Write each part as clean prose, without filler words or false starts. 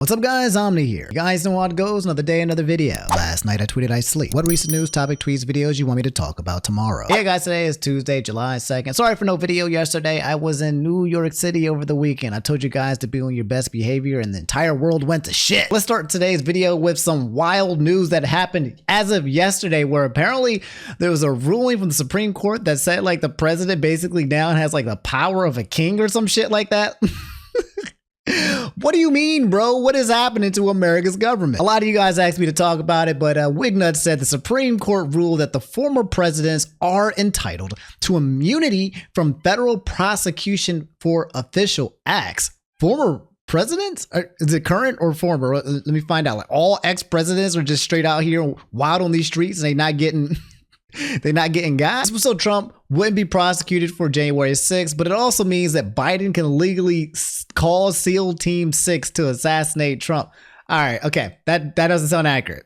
What's up guys, Omni here. You guys know how it goes, another day, another video. Last night I tweeted I sleep. What recent news, topic, tweets, videos you want me to talk about tomorrow? Hey guys, today is Tuesday, July 2nd. Sorry for no video yesterday. I was in New York City over the weekend. I told you guys to be on your best behavior and the entire world went to shit. Let's start today's video with some wild news that happened as of yesterday, where apparently there was a ruling from the Supreme Court that said like the president basically now has like the power of a king or some shit like that. What do you mean, bro? What is happening to America's government? A lot of you guys asked me to talk about it, but Wignut said the Supreme Court ruled that the former presidents are entitled to immunity from federal prosecution for official acts. Former presidents? Is it current or former? Let me find out. Like all ex-presidents are just straight out here wild on these streets and they're not getting got. So Trump wouldn't be prosecuted for January 6th, but it also means that Biden can legally call SEAL Team 6 to assassinate Trump. All right, okay, that doesn't sound accurate.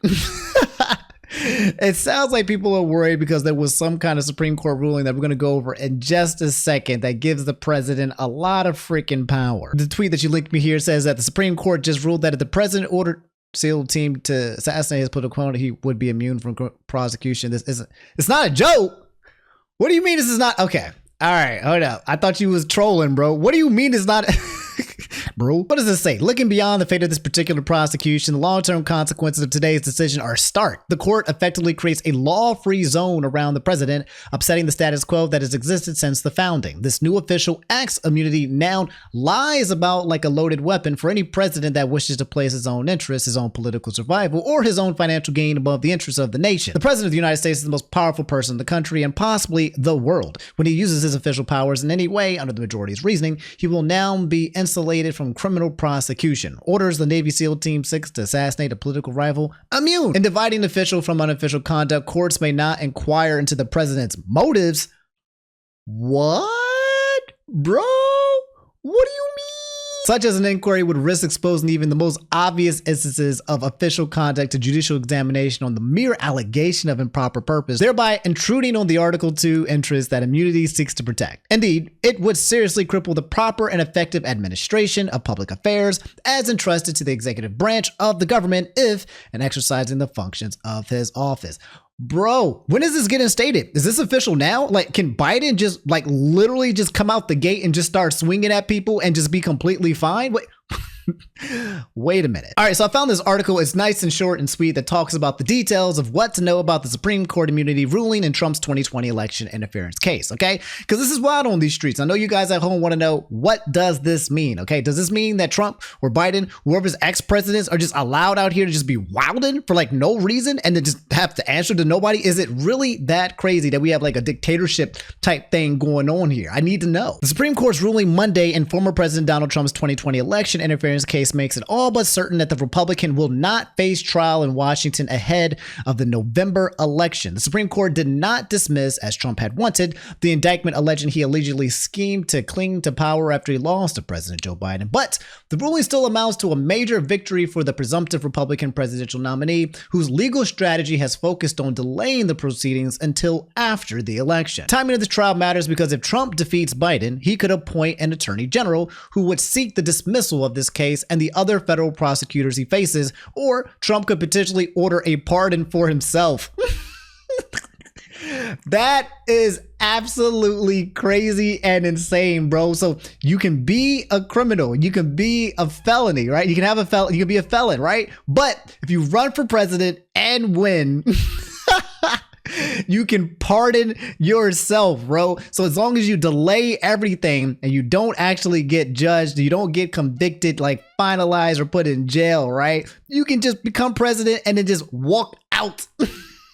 It sounds like people are worried because there was some kind of Supreme Court ruling that we're going to go over in just a second that gives the president a lot of freaking power. The tweet that you linked me here says that the Supreme Court just ruled that if the president ordered SEAL team to assassinate his political opponent, he would be immune from prosecution. It's not a joke. What do you mean this is not? Okay. All right. Hold up. I thought you was trolling, bro. What do you mean it's not? Bro, what does this say? Looking beyond the fate of this particular prosecution, the long-term consequences of today's decision are stark. The court effectively creates a law-free zone around the president, upsetting the status quo that has existed since the founding. This new official acts immunity now lies about like a loaded weapon for any president that wishes to place his own interests, his own political survival, or his own financial gain above the interests of the nation. The president of the United States is the most powerful person in the country and possibly the world. When he uses his official powers in any way, under the majority's reasoning, he will now be insulated from criminal prosecution. Orders the Navy SEAL Team 6 to assassinate a political rival, immune. In dividing official from unofficial conduct, courts may not inquire into the president's motives. What? Bro? What do you mean? Such as an inquiry would risk exposing even the most obvious instances of official conduct to judicial examination on the mere allegation of improper purpose, thereby intruding on the Article 2 interests that immunity seeks to protect. Indeed, it would seriously cripple the proper and effective administration of public affairs as entrusted to the executive branch of the government if and exercising the functions of his office. Bro, when is this getting stated? Is this official now? Like, can Biden just like literally just come out the gate and just start swinging at people and just be completely fine? Wait. Wait a minute. All right, so I found this article. It's nice and short and sweet that talks about the details of what to know about the Supreme Court immunity ruling in Trump's 2020 election interference case, okay? Because this is wild on these streets. I know you guys at home want to know, what does this mean, okay? Does this mean that Trump or Biden, whoever's ex-presidents, are just allowed out here to just be wilding for like no reason and then just have to answer to nobody? Is it really that crazy that we have like a dictatorship type thing going on here? I need to know. The Supreme Court's ruling Monday in former President Donald Trump's 2020 election interference case makes it all but certain that the Republican will not face trial in Washington ahead of the November election. The Supreme Court did not dismiss, as Trump had wanted, the indictment alleging he allegedly schemed to cling to power after he lost to President Joe Biden. But the ruling still amounts to a major victory for the presumptive Republican presidential nominee, whose legal strategy has focused on delaying the proceedings until after the election. Timing of the trial matters because if Trump defeats Biden, he could appoint an attorney general who would seek the dismissal of this case and the other federal prosecutors he faces, or Trump could potentially order a pardon for himself. That is absolutely crazy and insane, bro. So you can be a criminal, you can be a felony, right? You can have you can be a felon, right? But if you run for president and win, you can pardon yourself, bro. So as long as you delay everything and you don't actually get judged, you don't get convicted, like finalized or put in jail, right? You can just become president and then just walk out.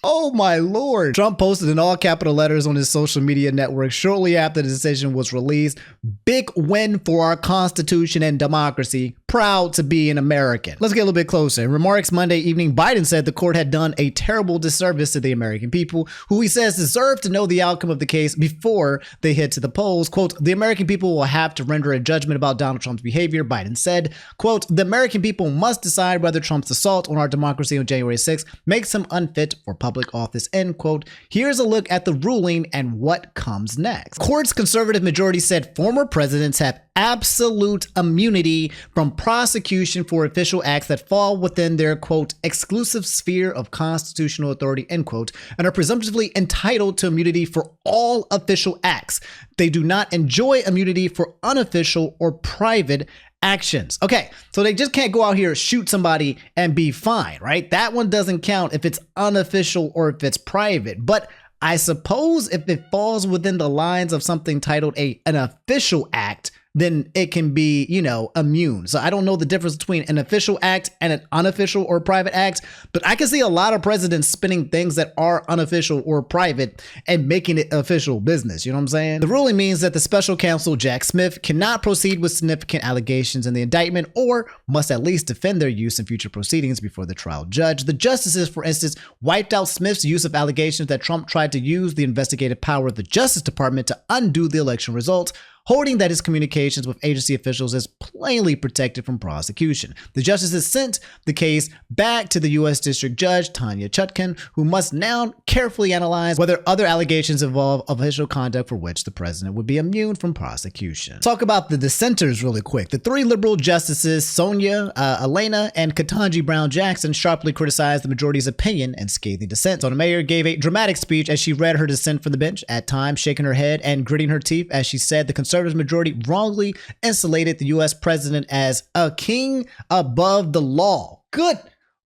Oh my Lord. Trump posted in all capital letters on his social media network shortly after the decision was released. Big win for our Constitution and democracy. Proud to be an American. Let's get a little bit closer. In remarks Monday evening, Biden said the court had done a terrible disservice to the American people, who he says deserve to know the outcome of the case before they head to the polls. Quote, the American people will have to render a judgment about Donald Trump's behavior, Biden said. Quote, the American people must decide whether Trump's assault on our democracy on January 6th makes him unfit for public office, end quote. Here's a look at the ruling and what comes next. Court's conservative majority said former presidents have absolute immunity from prosecution for official acts that fall within their, quote, exclusive sphere of constitutional authority, end quote, and are presumptively entitled to immunity for all official acts. They do not enjoy immunity for unofficial or private actions. Okay, so they just can't go out here, shoot somebody, and be fine, right? That one doesn't count if it's unofficial or if it's private. But I suppose if it falls within the lines of something titled an official act, then it can be, you know, immune. So I don't know the difference between an official act and an unofficial or private act, but I can see a lot of presidents spinning things that are unofficial or private and making it official business. You know what I'm saying? The ruling means that the special counsel, Jack Smith, cannot proceed with significant allegations in the indictment or must at least defend their use in future proceedings before the trial judge. The justices, for instance, wiped out Smith's use of allegations that Trump tried to use the investigative power of the Justice Department to undo the election results, holding that his communications with agency officials is plainly protected from prosecution. The justices sent the case back to the U.S. District Judge Tanya Chutkan, who must now carefully analyze whether other allegations involve official conduct for which the president would be immune from prosecution. Talk about the dissenters really quick. The three liberal justices, Sonia, Elena, and Ketanji Brown Jackson, sharply criticized the majority's opinion and scathing dissent. Sotomayor gave a dramatic speech as she read her dissent from the bench, at times shaking her head and gritting her teeth as she said the conservative majority wrongly insulated the U.S. president as a king above the law. Good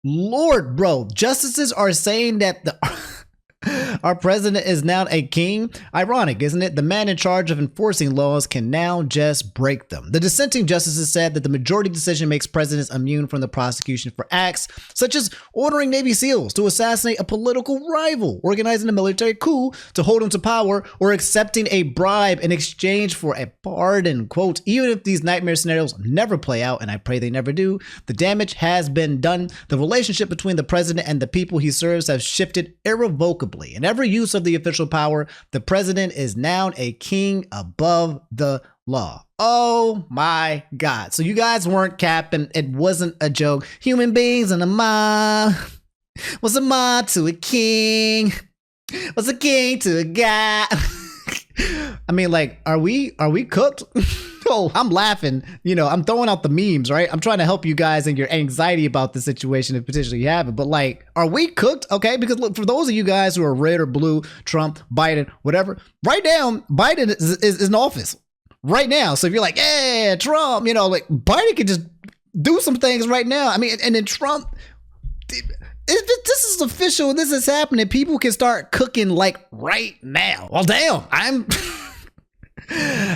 Lord, bro. Justices are saying that our president is now a king. Ironic, isn't it? The man in charge of enforcing laws can now just break them. The dissenting justices said that the majority decision makes presidents immune from the prosecution for acts such as ordering Navy SEALs to assassinate a political rival, organizing a military coup to hold him to power, or accepting a bribe in exchange for a pardon. Quote, even if these nightmare scenarios never play out, and I pray they never do, the damage has been done. The relationship between the president and the people he serves has shifted irrevocably. In every use of the official power, the president is now a king above the law. Oh my God. So you guys weren't capping. It wasn't a joke. Human beings and a mob. What's a mob to a king? What's a king to a guy? I mean, like, are we cooked? Oh, I'm laughing. You know, I'm throwing out the memes, right? I'm trying to help you guys in your anxiety about the situation if potentially you have it. But like, are we cooked? Okay, because look, for those of you guys who are red or blue, Trump, Biden, whatever, right now, Biden is in office right now. So if you're like, yeah, Trump, you know, like Biden could just do some things right now. I mean, and then Trump, if this is official and this is happening, people can start cooking like right now. Well, damn,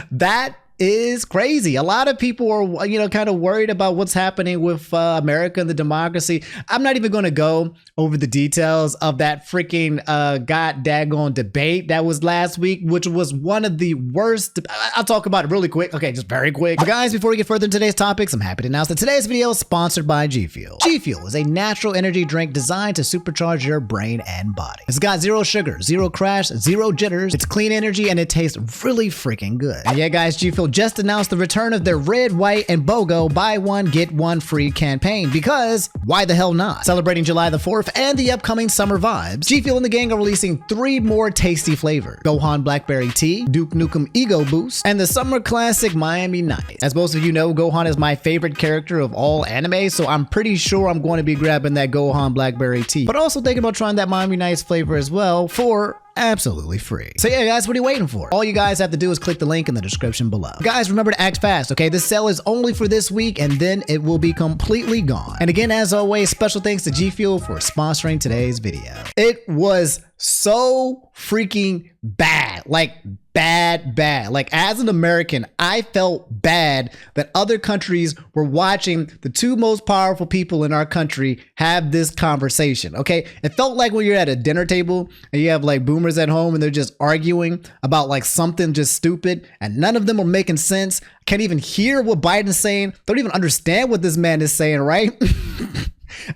that is crazy. A lot of people are, you know, kind of worried about what's happening with America and the democracy. I'm not even going to go over the details of that freaking god daggone debate that was last week, which was one of the worst. I'll talk about it really quick. Okay, just very quick. But guys, before we get further into today's topics, I'm happy to announce that today's video is sponsored by G Fuel. G Fuel is a natural energy drink designed to supercharge your brain and body. It's got zero sugar, zero crash, zero jitters. It's clean energy and it tastes really freaking good. And yeah, guys, G Fuel just announced the return of their red, white, and BOGO buy one, get one free campaign, because why the hell not? Celebrating July the 4th and the upcoming summer vibes, G Fuel and the gang are releasing 3 more tasty flavors: Gohan Blackberry Tea, Duke Nukem Ego Boost, and the summer classic Miami Nights. As most of you know, Gohan is my favorite character of all anime, so I'm pretty sure I'm going to be grabbing that Gohan Blackberry Tea, but also thinking about trying that Miami Nights flavor as well for absolutely free. So yeah, guys, what are you waiting for? All you guys have to do is click the link in the description below. Guys, remember to act fast, okay? This sale is only for this week and then it will be completely gone. And again, as always, special thanks to G Fuel for sponsoring today's video. It was so freaking bad, like bad. Like, as an American, I felt bad that other countries were watching the 2 most powerful people in our country have this conversation, okay? It felt like when you're at a dinner table and you have like boomers at home and they're just arguing about like something just stupid and none of them are making sense. Can't even hear what Biden's saying. Don't even understand what this man is saying, right?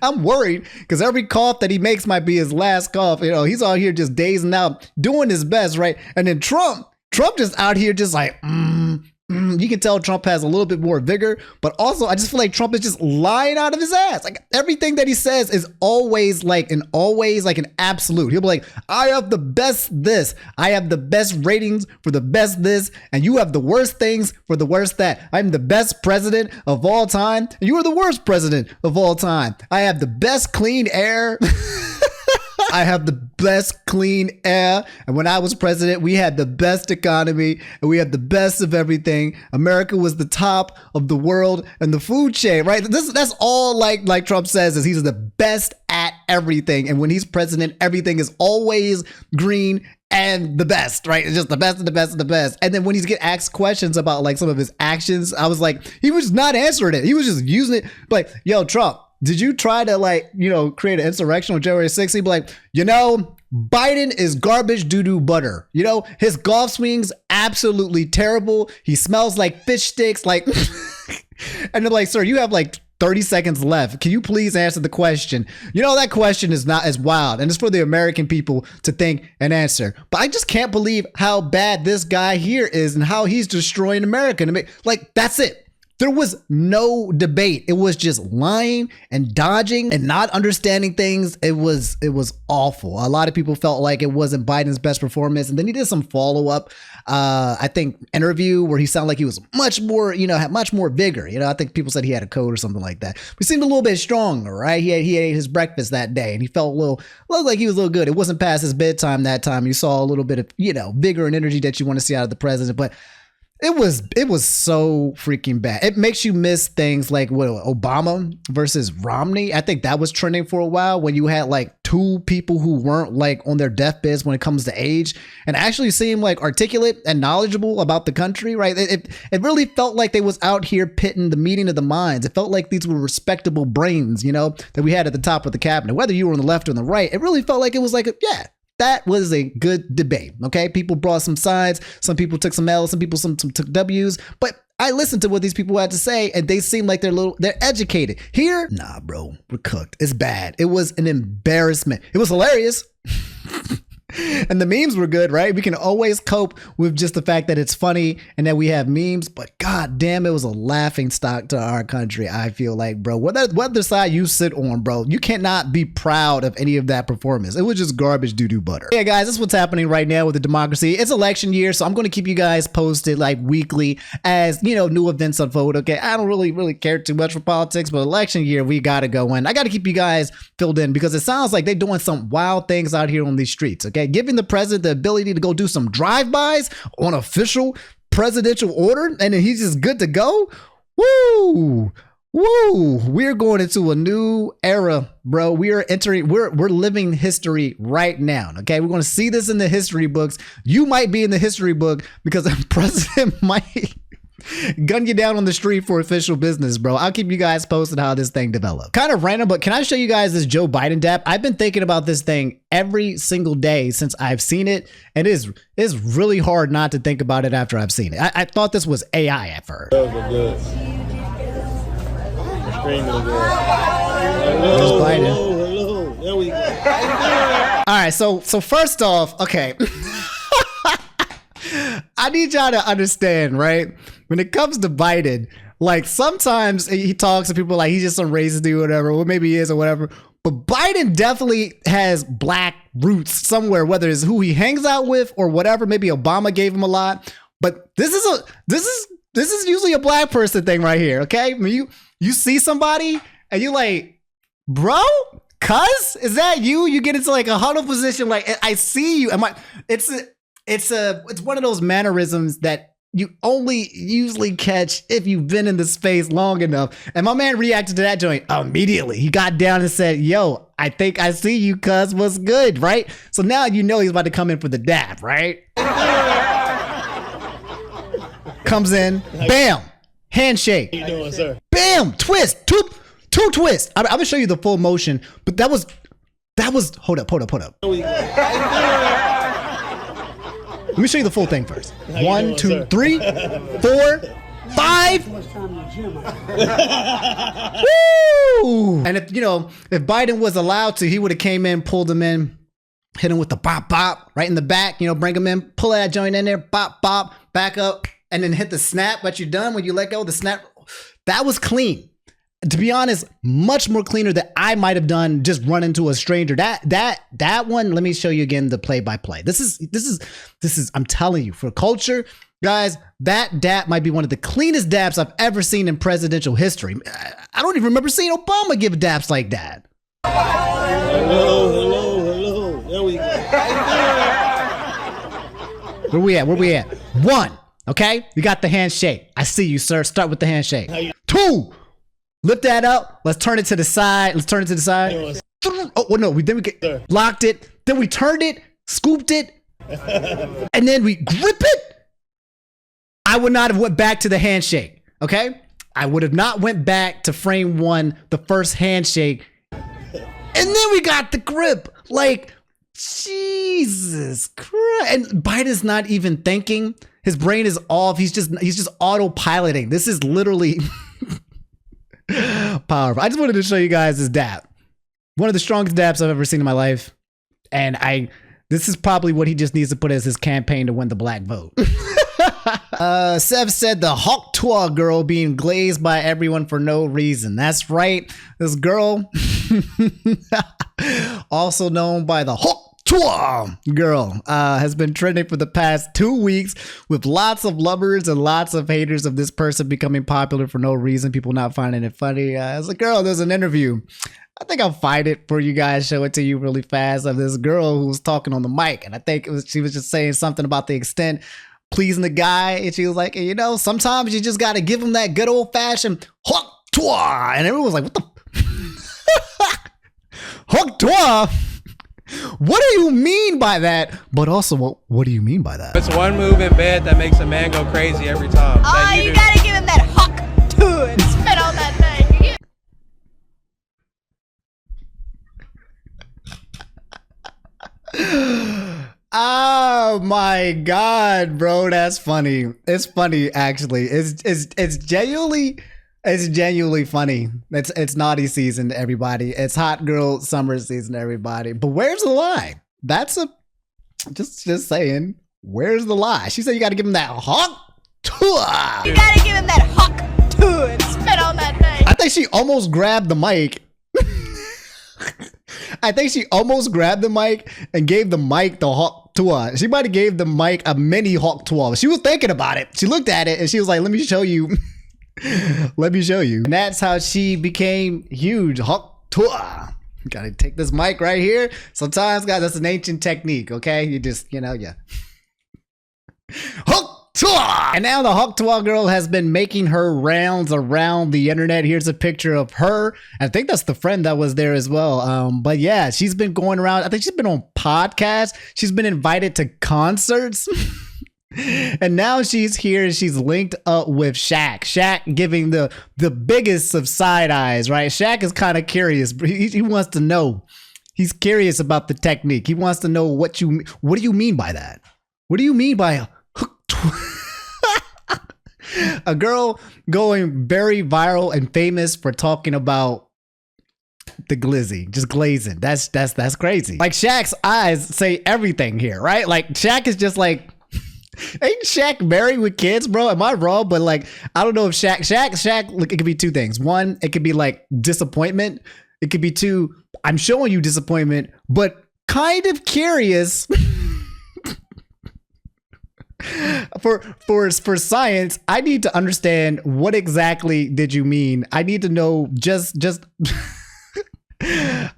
I'm worried because every cough that he makes might be his last cough. You know, he's out here just dazing out, doing his best, right? And then Trump just out here just like, you can tell Trump has a little bit more vigor, but also I just feel like Trump is just lying out of his ass. Like everything that he says is always like an absolute. He'll be like, I have the best this, I have the best ratings for the best this, and you have the worst things for the worst that. I'm the best president of all time, and you are the worst president of all time. I have the best clean air. I have the best clean air. And when I was president, we had the best economy and we had the best of everything. America was the top of the world and the food chain, right? That's all like Trump says is he's the best at everything. And when he's president, everything is always green and the best, right? It's just the best of the best of the best. And then when he's get asked questions about like some of his actions, I was like, he was not answering it. He was just using it like, yo, Trump, did you try to create an insurrection on January 6th? He'd be like, Biden is garbage doo-doo butter. His golf swing's absolutely terrible. He smells like fish sticks. Like, and they're like, sir, you have like 30 seconds left. Can you please answer the question? That question is not as wild, and it's for the American people to think and answer. But I just can't believe how bad this guy here is and how he's destroying America. That's it. There was no debate. It was just lying and dodging and not understanding things. It was awful. A lot of people felt like it wasn't Biden's best performance. And then he did some follow-up, I think, interview where he sounded like he was much more, had much more vigor. I think people said he had a cold or something like that. But he seemed a little bit stronger, right? He ate his breakfast that day and he felt looked like he was a little good. It wasn't past his bedtime that time. You saw a little bit of, vigor and energy that you want to see out of the president. But it was so freaking bad. It makes you miss things like Obama versus Romney. I think that was trending for a while when you had like two people who weren't like on their deathbeds when it comes to age and actually seemed like articulate and knowledgeable about the country, right? It really felt like they was out here pitting the meeting of the minds. It felt like these were respectable brains, that we had at the top of the cabinet. Whether you were on the left or on the right, it really felt like it was like, that was a good debate. Okay. People brought some sides. Some people took some L's, some people some took W's, but I listened to what these people had to say and they seem like they're educated. Here, nah, bro, we're cooked. It's bad. It was an embarrassment. It was hilarious. And the memes were good, right? We can always cope with just the fact that it's funny and that we have memes, but god damn, it was a laughing stock to our country. I feel like, bro, whether side you sit on, bro, you cannot be proud of any of that performance. It was just garbage doo-doo butter. Yeah, guys, this is what's happening right now with the democracy. It's election year, so I'm going to keep you guys posted like weekly as, new events unfold, okay? I don't really care too much for politics, but election year, we got to go in. I got to keep you guys filled in because it sounds like they're doing some wild things out here on these streets, okay? Giving the president the ability to go do some drive-bys on official presidential order, and then he's just good to go. Woo! We're going into a new era, bro. We're living history right now. Okay, we're going to see this in the history books. You might be in the history book because the president might gun you down on the street for official business, bro. I'll keep you guys posted how this thing develops. Kind of random, but can I show you guys this Joe Biden dap? I've been thinking about this thing every single day since I've seen it, and it's really hard not to think about it after I've seen it. I thought this was AI at first. Those are good. Hello, Biden. There we go. All right, so first off, okay. I need y'all to understand, right? When it comes to Biden, like sometimes he talks to people like he's just some racist dude or whatever, or maybe he is or whatever. But Biden definitely has black roots somewhere, whether it's who he hangs out with or whatever. Maybe Obama gave him a lot. But this is usually a black person thing right here, okay? I mean, you see somebody and you like, bro, cuz, is that you? You get into like a huddle position, like I see you. It's one of those mannerisms that you only usually catch if you've been in the space long enough. And my man reacted to that joint immediately. He got down and said, yo, I think I see you, cuz, what's good, right? So now you know he's about to come in for the dab, right? Comes in, bam, handshake. How you doing, sir? Bam, twist, two twists. I'm gonna show you the full motion, but that was, hold up. Let me show you the full thing first. 1, 2, 3, 4, 5. Woo! And if Biden was allowed to, he would have came in, pulled him in, hit him with the bop right in the back, bring him in, pull that joint in there, bop, back up, and then hit the snap, but you're done when you let go, the snap. That was clean. To be honest, much more cleaner than I might have done just run into a stranger. That one, let me show you again the play-by-play. This is, I'm telling you, for culture, guys, that dap might be one of the cleanest daps I've ever seen in presidential history. I don't even remember seeing Obama give daps like that. Hello. There we go. Where we at? 1, okay? You got the handshake. I see you, sir. Start with the handshake. 2, lift that up. Let's turn it to the side. Oh, no, then we get locked it. Then we turned it, scooped it, and then we grip it. I would not have went back to the handshake, okay? I would have not went back to frame 1, the first handshake. And then we got the grip. Like, Jesus Christ. And Biden's not even thinking. His brain is off. He's just autopiloting. This is literally powerful. I just wanted to show you guys this dap. One of the strongest daps I've ever seen in my life. And this is probably what he just needs to put as his campaign to win the black vote. Sev said the Tuah girl being glazed by everyone for no reason. That's right. This girl, also known by the Tuah girl, has been trending for the past 2 weeks with lots of lovers and lots of haters of this person becoming popular for no reason. People not finding it funny. As a girl, there's an interview. I think I'll find it for you guys, show it to you really fast, of this girl who was talking on the mic. And I think she was just saying something about the extent pleasing the guy. And she was like, you know, sometimes you just got to give him that good old fashioned Tuah. And everyone was like, what the? Tuah? What do you mean by that? But also, what do you mean by that? It's one move in bed that makes a man go crazy every time. Oh, you gotta give him that Tuah and spit on that thing. Oh my God, bro, that's funny. It's funny, actually. It's genuinely funny. It's naughty season, everybody. It's hot girl summer season, everybody. But where's the lie? That's just saying. Where's the lie? She said you got to give him that Tuah. You gotta give him that Tuah and spit on that thing. I think she almost grabbed the mic. I think she almost grabbed the mic and gave the mic the Tuah. She might have gave the mic a mini Tuah. She was thinking about it. She looked at it and she was like, let me show you. Let me show you. And that's how she became huge. Tuah. Gotta take this mic right here. Sometimes, guys, that's an ancient technique, okay? You just, yeah. Tuah! And now the Tuah girl has been making her rounds around the internet. Here's a picture of her. I think that's the friend that was there as well. But yeah, she's been going around. I think she's been on podcasts. She's been invited to concerts. And now she's here and she's linked up with Shaq. Shaq giving the biggest of side eyes, right? Shaq is kind of curious. He wants to know. He's curious about the technique. He wants to know what do you mean by that? What do you mean by a girl going very viral and famous for talking about the glizzy, just glazing. That's crazy. Like, Shaq's eyes say everything here, right? Like, Shaq is just like, ain't Shaq married with kids, bro? Am I wrong? But like, I don't know if Shaq, look, it could be two things. One, it could be like disappointment. It could be two, I'm showing you disappointment, but kind of curious. For science, I need to understand what exactly did you mean. I need to know just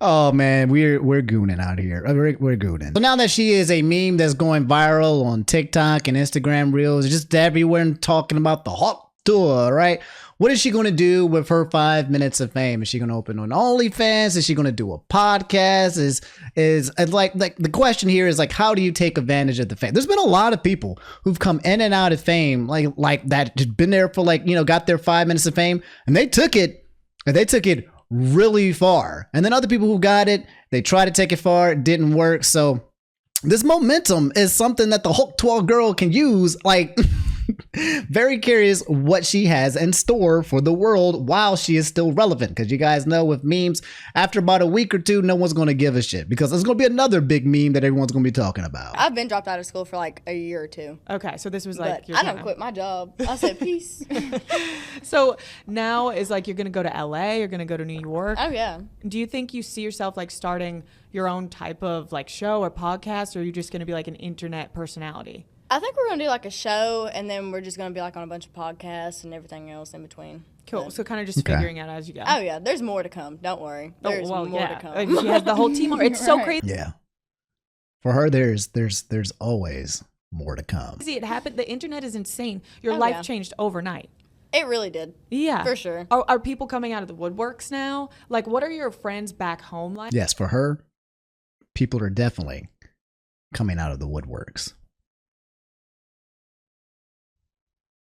oh man, we're gooning out here. We're gooning. So now that she is a meme that's going viral on TikTok and Instagram Reels, just everywhere and talking about the Tuah, right? What is she going to do with her 5 minutes of fame? Is she going to open an OnlyFans? Is she going to do a podcast? Is like the question here is like, how do you take advantage of the fame? There's been a lot of people who've come in and out of fame, like that, just been there for got their 5 minutes of fame, and they took it really far. And then other people who got it, they tried to take it far, it didn't work. So this momentum is something that the Tuah girl can use, like Very curious what she has in store for the world while she is still relevant. Because you guys know with memes, after about a week or two, no one's going to give a shit. Because there's going to be another big meme that everyone's going to be talking about. I've been dropped out of school for like a year or two. Okay, so this was like But I don't quit my job. I said peace. So now is like you're gonna go to LA, you're gonna go to New York. Oh yeah. Do you think you see yourself like starting your own type of like show or podcast, or are you just gonna be like an internet personality? I think we're gonna do like a show, and then we're just gonna be like on a bunch of podcasts and everything else in between. Cool. But, So kind of just figuring out as you go. oh yeah, there's more to come. Don't worry. There's more to come. Like, she has the whole team. It's so crazy. Yeah. For her, there's always more to come. It happened. The internet is insane. Your Oh, life yeah. changed overnight. It really did. Yeah, For sure. Are people coming out of the woodworks now? Like, what are your friends back home like? Yes, for her, people are definitely coming out of the woodworks.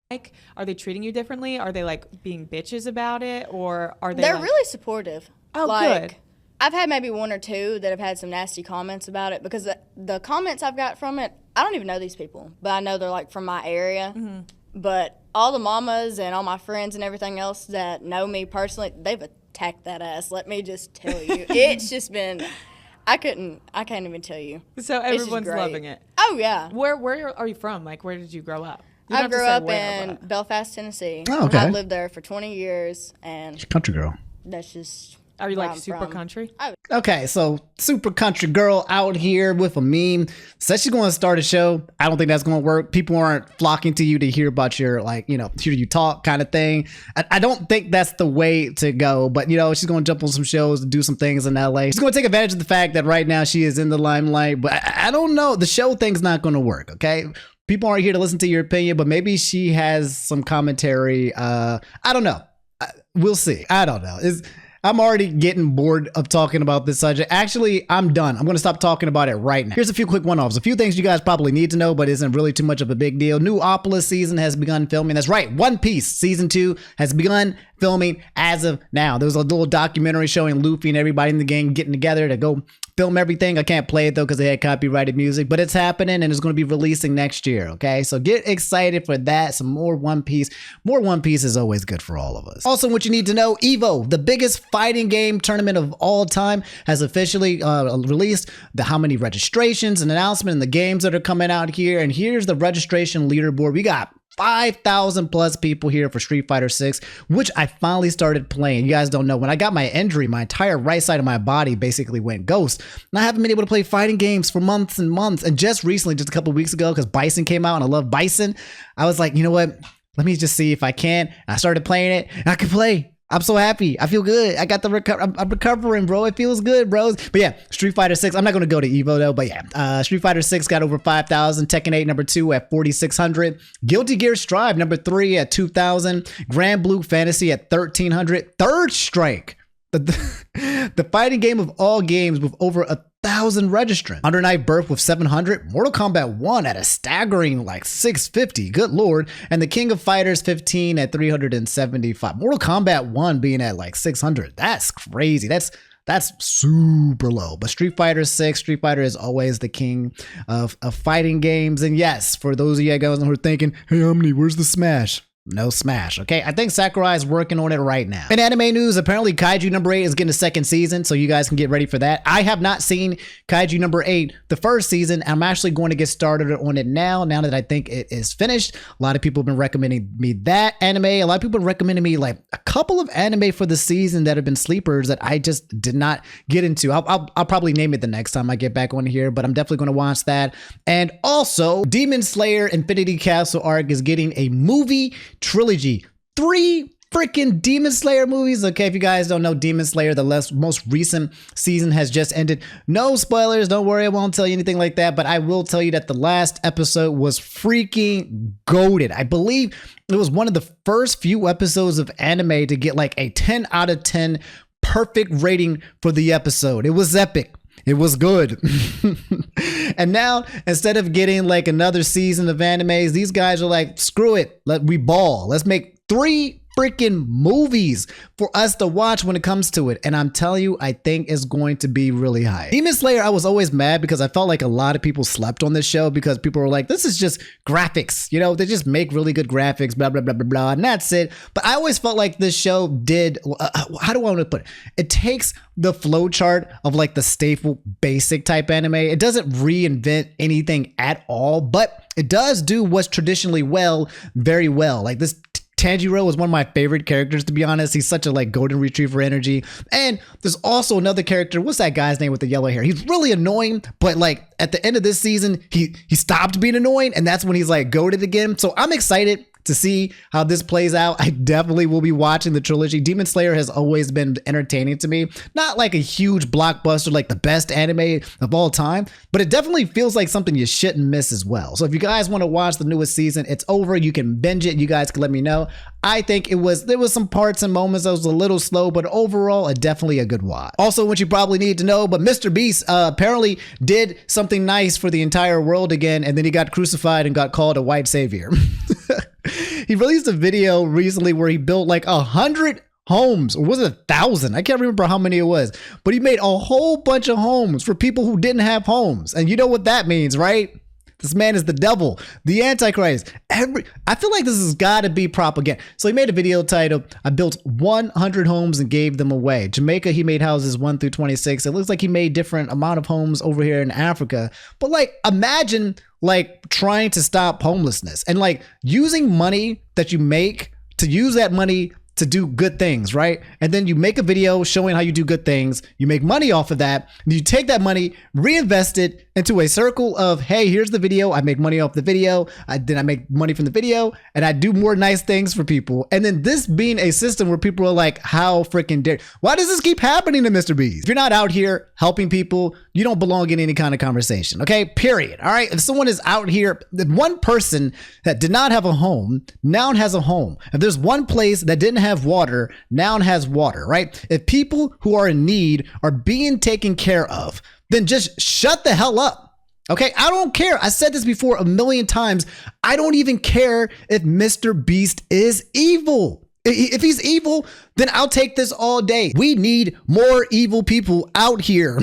Like, are they treating you differently? Are they like being bitches about it, or are they? They're like, really supportive. Oh, like, good. I've had maybe one or two that have had some nasty comments about it, because the comments I've got from it, I don't even know these people, but I know they're like from my area. Mm-hmm. But all the mamas and all my friends and everything else that know me personally, they've attacked that ass. Let me just tell you. It's just been, I can't even tell you. So It's just everyone's great. loving it. Oh, yeah. Where are you from? Like, where did you grow up? You I don't have to grew say up where, in but- Belfast, Tennessee. Oh, okay. I lived there for 20 years, and Country girl. that's just Are you where like I'm super from. country? Okay, so super country girl out here with a meme. Says she's going to start a show. I don't think that's going to work. People aren't flocking to you to hear about your, like, you know, hear you talk kind of thing. I don't think that's the way to go. But, you know, she's going to jump on some shows and do some things in LA. She's going to take advantage of the fact that right now she is in the limelight. But I don't know. The show thing's not going to work, okay? People aren't here to listen to your opinion, but maybe she has some commentary. I don't know. We'll see. I don't know. I'm already getting bored of talking about this subject. Actually, I'm done. I'm going to stop talking about it right now. Here's a few quick one-offs. A few things you guys probably need to know, but isn't really too much of a big deal. New Opolis season has begun filming. That's right. One Piece season 2 has begun filming as of now. There was a little documentary showing Luffy and everybody in the gang getting together to go film everything. I can't play it though because they had copyrighted music, but it's happening and it's going to be releasing next year. Okay, so get excited for that. Some more One Piece. More One Piece is always good for all of us. Also, what you need to know: Evo, the biggest fighting game tournament of all time, has officially released how many registrations and announcement and the games that are coming out here. And here's the registration leaderboard. We got 5,000 plus people here for Street Fighter 6, which I finally started playing. You guys don't know, when I got my injury, my entire right side of my body basically went ghost. And I haven't been able to play fighting games for months and months. And just recently, just a couple weeks ago, because Bison came out and I love Bison, I was like, you know what? Let me just see if I can. And I started playing it and I can play. I'm so happy. I feel good. I got the I'm recovering, bro. It feels good, bros. But yeah, Street Fighter 6. I'm not going to go to Evo though, but yeah, Street Fighter 6 got over 5,000. Tekken 8 number 2 at 4,600. Guilty Gear Strive number 3 at 2,000. Grand Blue Fantasy at 1,300. Third Strike, the fighting game of all games with over 1,000 registrants. Under Night Birth with 700. Mortal Kombat 1 at a staggering like 650. Good lord. And the King of Fighters 15 at 375. Mortal Kombat 1 being at like 600. That's crazy. That's super low. But Street Fighter 6, Street Fighter is always the king of fighting games. And yes, for those of you guys who are thinking, hey Omni, where's the Smash? No Smash, okay? I think Sakurai is working on it right now. In anime news, apparently Kaiju number 8 is getting a second season, so you guys can get ready for that. I have not seen Kaiju number 8, the first season. I'm actually going to get started on it now that I think it is finished. A lot of people have been recommending me that anime. A lot of people have been recommending me like a couple of anime for the season that have been sleepers that I just did not get into. I'll probably name it the next time I get back on here, but I'm definitely going to watch that. And also, Demon Slayer Infinity Castle arc is getting a movie trilogy. 3 freaking Demon Slayer movies. Okay, if you guys don't know, Demon Slayer, the most recent season has just ended. No spoilers, don't worry, I won't tell you anything like that, but I will tell you that the last episode was freaking goated. I believe it was one of the first few episodes of anime to get like a 10 out of 10 perfect rating for the episode. It was epic. It was good. And now, instead of getting like another season of animes, these guys are like, screw it. Let's make 3 freaking movies for us to watch when it comes to it. And I'm telling you, I think it's going to be really high. Demon Slayer, I was always mad because I felt like a lot of people slept on this show because people were like, this is just graphics. You know, they just make really good graphics, blah, blah, blah, blah, blah. And that's it. But I always felt like this show did, how do I want to put it? It takes the flow chart of like the staple basic type anime. It doesn't reinvent anything at all, but it does do what's traditionally very well. Like this Tanjiro is one of my favorite characters, to be honest. He's such a like golden retriever energy. And there's also another character. What's that guy's name with the yellow hair? He's really annoying, but like at the end of this season, he stopped being annoying, and that's when he's like goated again. So I'm excited to see how this plays out. I definitely will be watching the trilogy. Demon Slayer has always been entertaining to me. Not like a huge blockbuster, like the best anime of all time, but it definitely feels like something you shouldn't miss as well. So if you guys want to watch the newest season, it's over. You can binge it. You guys can let me know. I think there was some parts and moments that was a little slow, but overall, definitely a good watch. Also, what you probably need to know, but MrBeast apparently did something nice for the entire world again, and then he got crucified and got called a white savior. He released a video recently where he built like 100 homes, or was it 1,000? I can't remember how many it was, but he made a whole bunch of homes for people who didn't have homes. And you know what that means, right? This man is the devil, the Antichrist. I feel like this has got to be propaganda. So he made a video titled, I built 100 homes and gave them away. Jamaica, he made houses 1 through 26. It looks like he made different amount of homes over here in Africa. But like, imagine like trying to stop homelessness and like using money that you make to use that money to do good things, right? And then you make a video showing how you do good things. You make money off of that. And you take that money, reinvest it into a circle of, hey, here's the video. I make money off the video. Then I make money from the video, and I do more nice things for people. And then this being a system where people are like, how freaking dare? Why does this keep happening to MrBeast? If you're not out here helping people, you don't belong in any kind of conversation. Okay, period. All right. If someone is out here, one person that did not have a home now has a home. If there's one place that didn't have water, now has water, right? If people who are in need are being taken care of, then just shut the hell up. Okay, I don't care. I said this before a million times. I don't even care if MrBeast is evil. If he's evil, then I'll take this all day. We need more evil people out here.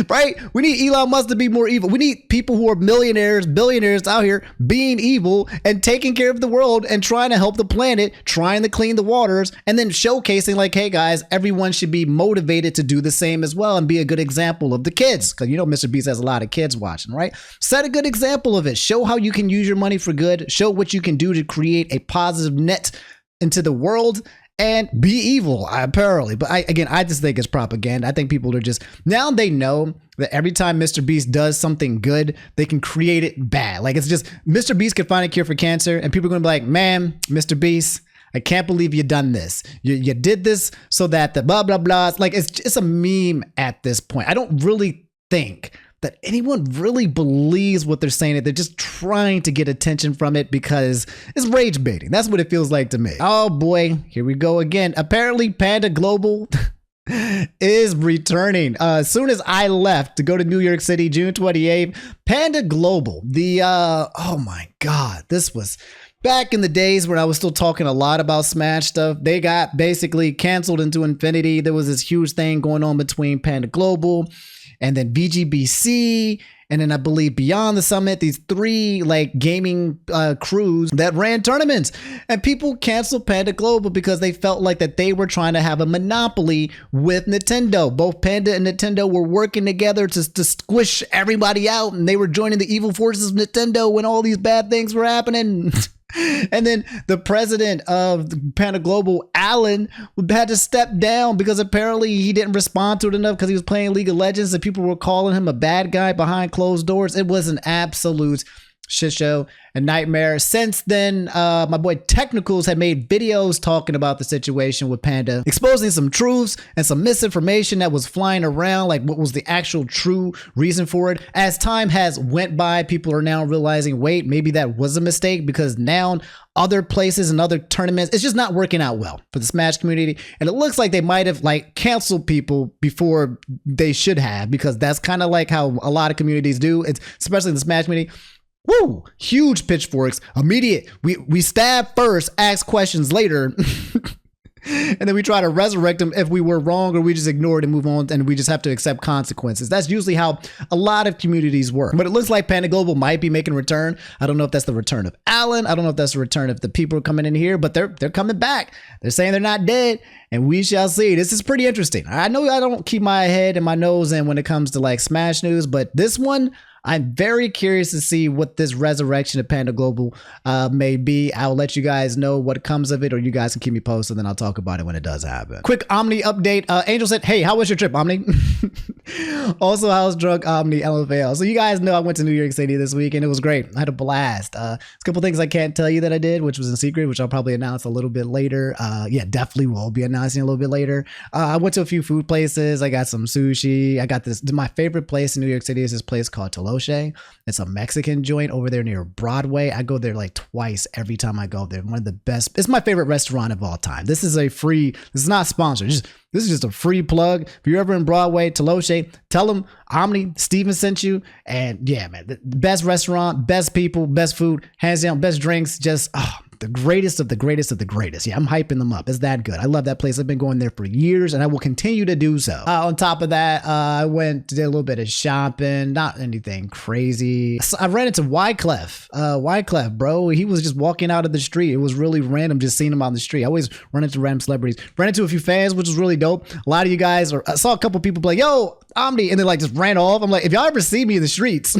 Right? We need Elon Musk to be more evil. We need people who are millionaires, billionaires out here being evil and taking care of the world and trying to help the planet, trying to clean the waters, and then showcasing like, hey guys, everyone should be motivated to do the same as well and be a good example of the kids. Because you know MrBeast has a lot of kids watching, right? Set a good example of it. Show how you can use your money for good. Show what you can do to create a positive net into the world. And be evil, apparently. But I just think it's propaganda. I think people are just, now they know that every time MrBeast does something good, they can create it bad. Like it's just, MrBeast could find a cure for cancer and people are going to be like, man, MrBeast, I can't believe you done this. You did this so that the blah, blah, blah. It's like, it's a meme at this point. I don't really think that anyone really believes what they're saying. They're just trying to get attention from it because it's rage baiting. That's what it feels like to me. Oh boy, here we go again. Apparently Panda Global is returning. As soon as I left to go to New York City, June 28th, Panda Global, oh my God, this was back in the days when I was still talking a lot about Smash stuff. They got basically canceled into infinity. There was this huge thing going on between Panda Global and then VGBC, and then I believe Beyond the Summit, these three like gaming crews that ran tournaments, and people canceled Panda Global because they felt like that they were trying to have a monopoly with Nintendo. Both Panda and Nintendo were working together to squish everybody out, and they were joining the evil forces of Nintendo when all these bad things were happening. And then the president of Panda Global, Alan, had to step down because apparently he didn't respond to it enough because he was playing League of Legends and people were calling him a bad guy behind closed doors. It was an absolute shit show, a nightmare. Since then, my boy Technicals had made videos talking about the situation with Panda, exposing some truths and some misinformation that was flying around, like what was the actual true reason for it. As time has went by, people are now realizing, wait, maybe that was a mistake because now other places and other tournaments, it's just not working out well for the Smash community. And it looks like they might have like canceled people before they should have, because that's kind of like how a lot of communities do. It's especially in the Smash community. Woo! Huge pitchforks. Immediate. We stab first, ask questions later. And then we try to resurrect them if we were wrong, or we just ignore it and move on, and we just have to accept consequences. That's usually how a lot of communities work. But it looks like Panda Global might be making a return. I don't know if that's the return of Alan. I don't know if that's the return of the people coming in here, but they're coming back. They're saying they're not dead, and we shall see. This is pretty interesting. I know I don't keep my head and my nose in when it comes to like Smash news, but this one, I'm very curious to see what this resurrection of Panda Global may be. I'll let you guys know what comes of it, or you guys can keep me posted, and then I'll talk about it when it does happen. Quick Omni update. Angel said, hey, how was your trip, Omni? Also, how's drunk Omni LFL? So you guys know I went to New York City this week, and it was great. I had a blast. There's a couple things I can't tell you that I did, which was in secret, which I'll probably announce a little bit later. Yeah, definitely will be announcing a little bit later. I went to a few food places. I got some sushi. I got this. My favorite place in New York City is this place called Tuah. It's a Mexican joint over there near Broadway. I go there like twice every time I go there. One of the best. It's my favorite restaurant of all time. This is not sponsored. This is just a free plug. If you're ever in Broadway, Tuah, tell them Omni, Steven sent you. And yeah, man, the best restaurant, best people, best food, hands down, best drinks. Just, the greatest of the greatest of the greatest. Yeah, I'm hyping them up. It's that good. I love that place. I've been going there for years, and I will continue to do so. On top of that, I did a little bit of shopping, not anything crazy. So I ran into Wyclef, bro. He was just walking out of the street. It was really random just seeing him on the street. I always run into random celebrities. Ran into a few fans, which was really dope. A lot of you guys, I saw a couple people be like, yo, Omni, and then like just ran off. I'm like, if y'all ever see me in the streets,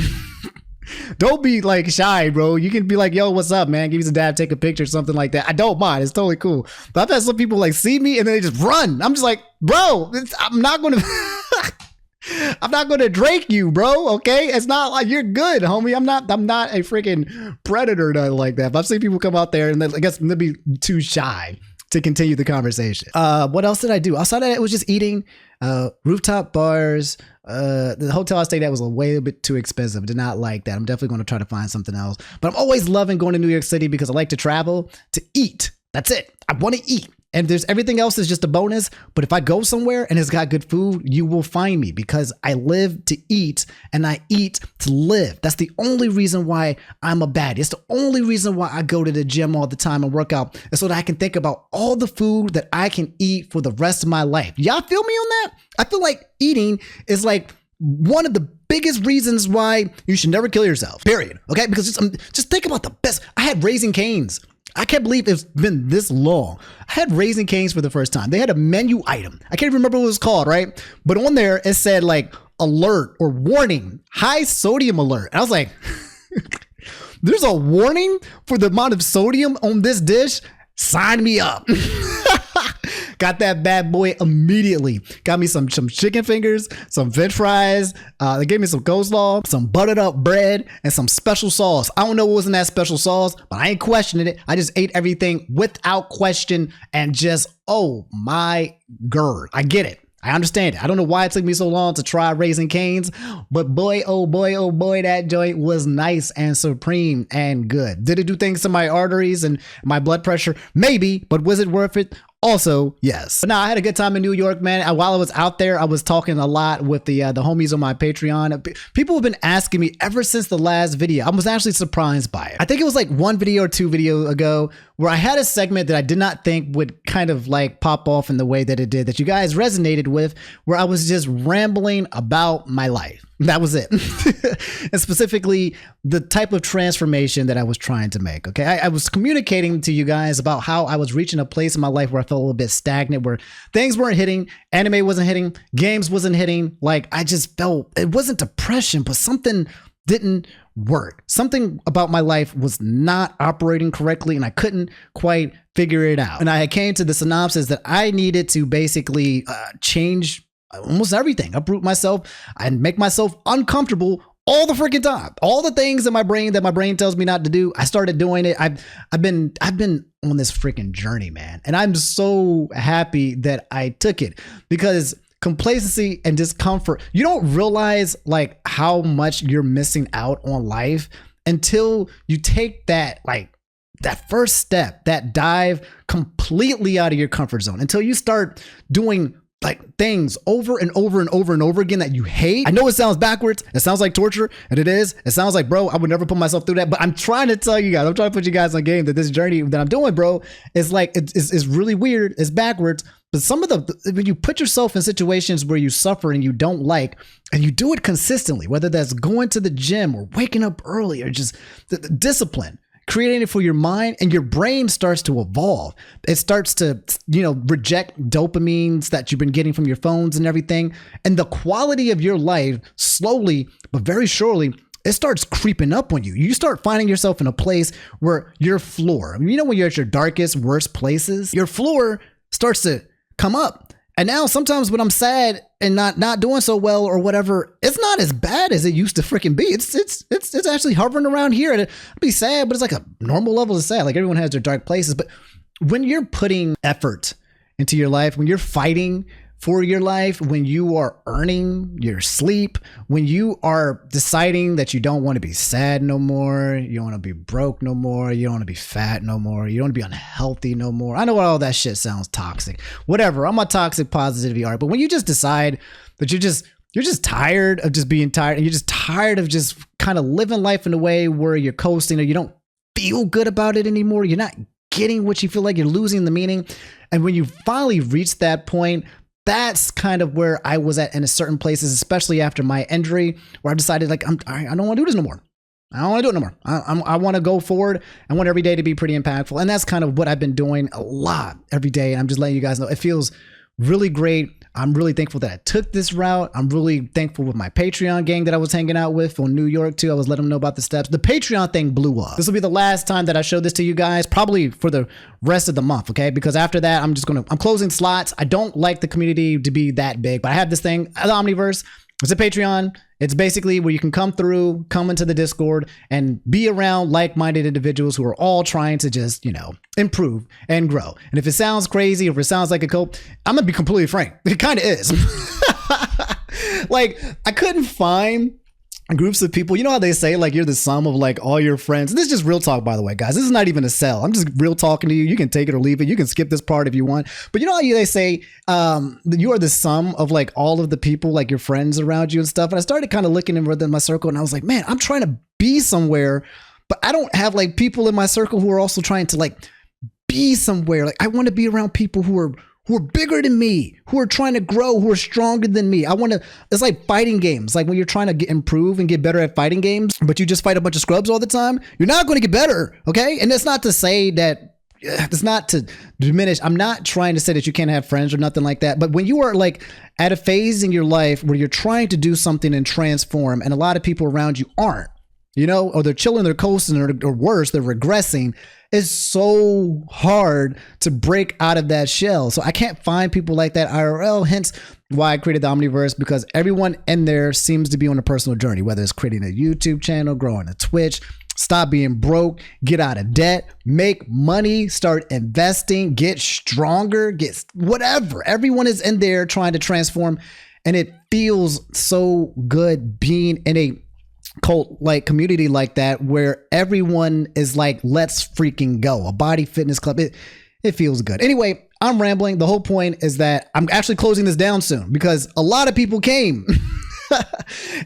don't be like shy, bro. You can be like, yo, what's up, man? Give me some dab, take a picture, something like that. I don't mind. It's totally cool. But I've had some people like see me and then they just run. I'm just like, bro, I'm not going to I'm not going to Drake you, bro. Okay. It's not like you're good, homie. I'm not a freaking predator or nothing like that. But I've seen people come out there and I guess they'll be too shy to continue the conversation. What else did I do? Outside of that, it was just eating, rooftop bars. The hotel I stayed at was a bit too expensive. Did not like that. I'm definitely going to try to find something else. But I'm always loving going to New York City because I like to travel to eat. That's it. I want to eat. And there's everything else is just a bonus. But if I go somewhere and it's got good food, you will find me because I live to eat and I eat to live. That's the only reason why I'm a baddie. It's the only reason why I go to the gym all the time and work out, is so that I can think about all the food that I can eat for the rest of my life. Y'all feel me on that? I feel like eating is like one of the biggest reasons why you should never kill yourself, period. Okay? Because just think about the best. I had Raising Cane's. I can't believe it's been this long. I had Raising Cane's for the first time. They had a menu item. I can't remember what it was called, right? But on there, it said like alert or warning, high sodium alert. And I was like, there's a warning for the amount of sodium on this dish? Sign me up. Got that bad boy immediately. Got me some chicken fingers, some french fries. They gave me some coleslaw, some buttered up bread, and some special sauce. I don't know what was in that special sauce, but I ain't questioning it. I just ate everything without question and just, oh my God. I get it. I understand it. I don't know why it took me so long to try Raising Cane's, but boy, oh boy, that joint was nice and supreme and good. Did it do things to my arteries and my blood pressure? Maybe, but was it worth it? Also, yes. But no, I had a good time in New York, man. While I was out there, I was talking a lot with the homies on my Patreon. People have been asking me ever since the last video. I was actually surprised by it. I think it was like one video or two videos ago where I had a segment that I did not think would kind of like pop off in the way that it did, that you guys resonated with, where I was just rambling about my life. That was it. And specifically the type of transformation that I was trying to make. Okay. I was communicating to you guys about how I was reaching a place in my life where I felt a little bit stagnant, where things weren't hitting, anime wasn't hitting, games wasn't hitting. Like I just felt, it wasn't depression, but something didn't work. Something about my life was not operating correctly and I couldn't quite figure it out. And I came to the synopsis that I needed to basically change almost everything, uproot myself and make myself uncomfortable all the freaking time. All the things in my brain that my brain tells me not to do, I started doing it. I've been on this freaking journey, man. And I'm so happy that I took it, because complacency and discomfort, you don't realize like how much you're missing out on life until you take that first step, that dive completely out of your comfort zone, until you start doing like things over and over and over and over again that you hate. I know it sounds backwards. It sounds like torture, and it is. It sounds like, bro, I would never put myself through that. But I'm trying to tell you guys, I'm trying to put you guys on game that this journey that I'm doing, bro, is like, it's really weird. It's backwards. But some of when you put yourself in situations where you suffer and you don't like, and you do it consistently, whether that's going to the gym or waking up early or just the discipline, creating it for your mind, and your brain starts to evolve. It starts to, reject dopamines that you've been getting from your phones and everything. And the quality of your life slowly, but very surely, it starts creeping up on you. You start finding yourself in a place where your floor, when you're at your darkest, worst places, your floor starts to come up. And now sometimes when I'm sad and not doing so well or whatever, it's not as bad as it used to freaking be. It's actually hovering around here. It'd be sad, but it's like a normal level of sad. Like everyone has their dark places. But when you're putting effort into your life, when you're fighting for your life, when you are earning your sleep, when you are deciding that you don't want to be sad no more, you don't want to be broke no more, you don't want to be fat no more, you don't want to be unhealthy no more. I know all that shit sounds toxic. Whatever, I'm a toxic positivity art. But when you just decide that you're just tired of just being tired, and you're just tired of just kind of living life in a way where you're coasting, or you don't feel good about it anymore, you're not getting what you feel like, you're losing the meaning. And when you finally reach that point, that's kind of where I was at in a certain places, especially after my injury, where I decided like, I don't want to do this no more. I don't want to do it no more. I want to go forward. I want every day to be pretty impactful. And that's kind of what I've been doing a lot every day. And I'm just letting you guys know, it feels really great. I'm really thankful that I took this route. I'm really thankful with my Patreon gang that I was hanging out with from New York too. I was letting them know about the steps. The Patreon thing blew up. This will be the last time that I show this to you guys, probably for the rest of the month, okay? Because after that, I'm closing slots. I don't like the community to be that big, but I have this thing, the Omniverse. It's a Patreon. It's basically where you can come into the Discord and be around like-minded individuals who are all trying to just, improve and grow. And if it sounds crazy, or if it sounds like a cult, I'm gonna be completely frank. It kind of is. Like, I couldn't find groups of people. You know how they say like you're the sum of like all your friends. This is just real talk, by the way, guys. This is not even a sell. I'm just real talking to you. You can take it or leave it. You can skip this part if you want. But you know how they say that you are the sum of like all of the people, like your friends around you and stuff. And I started kind of looking in my circle, and I was like, man, I'm trying to be somewhere, but I don't have like people in my circle who are also trying to like be somewhere. Like I want to be around people who are bigger than me, who are trying to grow, who are stronger than me. It's like fighting games. Like when you're trying to improve and get better at fighting games, but you just fight a bunch of scrubs all the time, you're not going to get better, okay? And that's not to say that, it's not to diminish. I'm not trying to say that you can't have friends or nothing like that. But when you are like at a phase in your life where you're trying to do something and transform, and a lot of people around you aren't, or they're chilling, they're coasting, or worse, they're regressing, it's so hard to break out of that shell. So I can't find people like that IRL, hence why I created the Omniverse, because everyone in there seems to be on a personal journey, whether it's creating a YouTube channel, growing a Twitch, stop being broke, get out of debt, make money, start investing, get stronger, get whatever. Everyone is in there trying to transform, and it feels so good being in a cult like community like that, where everyone is like, let's freaking go. A body fitness club. It feels good. Anyway, I'm rambling. The whole point is that I'm actually closing this down soon because a lot of people came.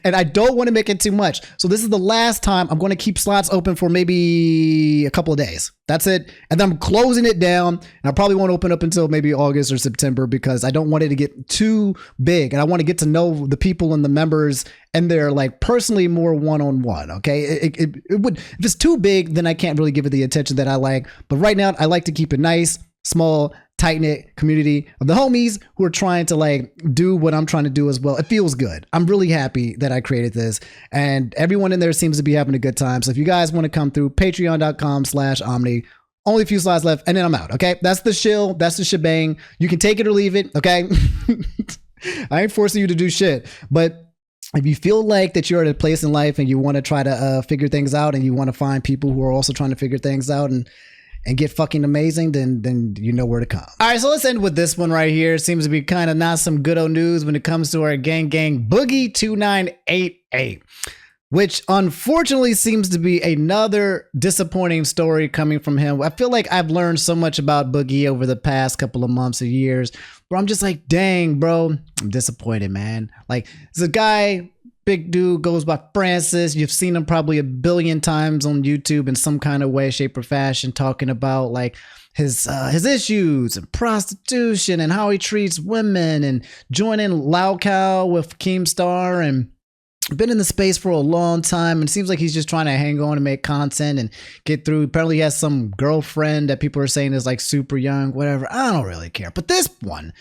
And I don't want to make it too much. So this is the last time. I'm going to keep slots open for maybe a couple of days. That's it. And then I'm closing it down. And I probably won't open up until maybe August or September, because I don't want it to get too big. And I want to get to know the people and the members, and they're like personally more one-on-one. Okay. It would, if it's too big, then I can't really give it the attention that I like. But right now I like to keep it nice, small, tight-knit community of the homies who are trying to like do what I'm trying to do as well. It feels good. I'm really happy that I created this, and everyone in there seems to be having a good time. So if you guys want to come through, patreon.com/Omni, only a few slides left, and then I'm out. Okay. That's the shill. That's the shebang. You can take it or leave it. Okay. I ain't forcing you to do shit, but if you feel like that you're at a place in life and you want to try to figure things out, and you want to find people who are also trying to figure things out and get fucking amazing, then you know where to come. All right, so let's end with this one right here. Seems to be kind of not some good old news when it comes to our gang Boogie2988. which unfortunately seems to be another disappointing story coming from him. I feel like I've learned so much about Boogie over the past couple of months or years, but I'm just like, dang, bro, I'm disappointed, man. Like, it's a guy, big dude, goes by Francis. You've seen him probably a billion times on YouTube in some kind of way, shape, or fashion, talking about like his issues and prostitution and how he treats women and joining Loud Cow with Keemstar and been in the space for a long time, and it seems like he's just trying to hang on and make content and get through. Apparently he has some girlfriend that people are saying is like super young, whatever. I don't really care. But this one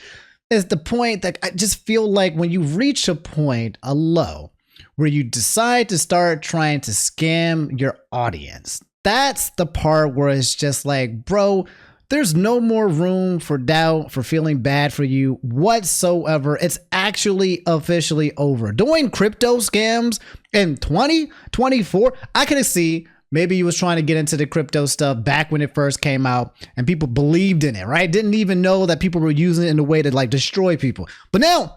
is the point that I just feel like when you reach a point, a low, where you decide to start trying to scam your audience, that's the part where it's just like, bro, there's no more room for doubt, for feeling bad for you whatsoever. It's actually officially over. Doing crypto scams in 2024, I could see maybe he was trying to get into the crypto stuff back when it first came out and people believed in it, right? Didn't even know that people were using it in a way to like destroy people. But now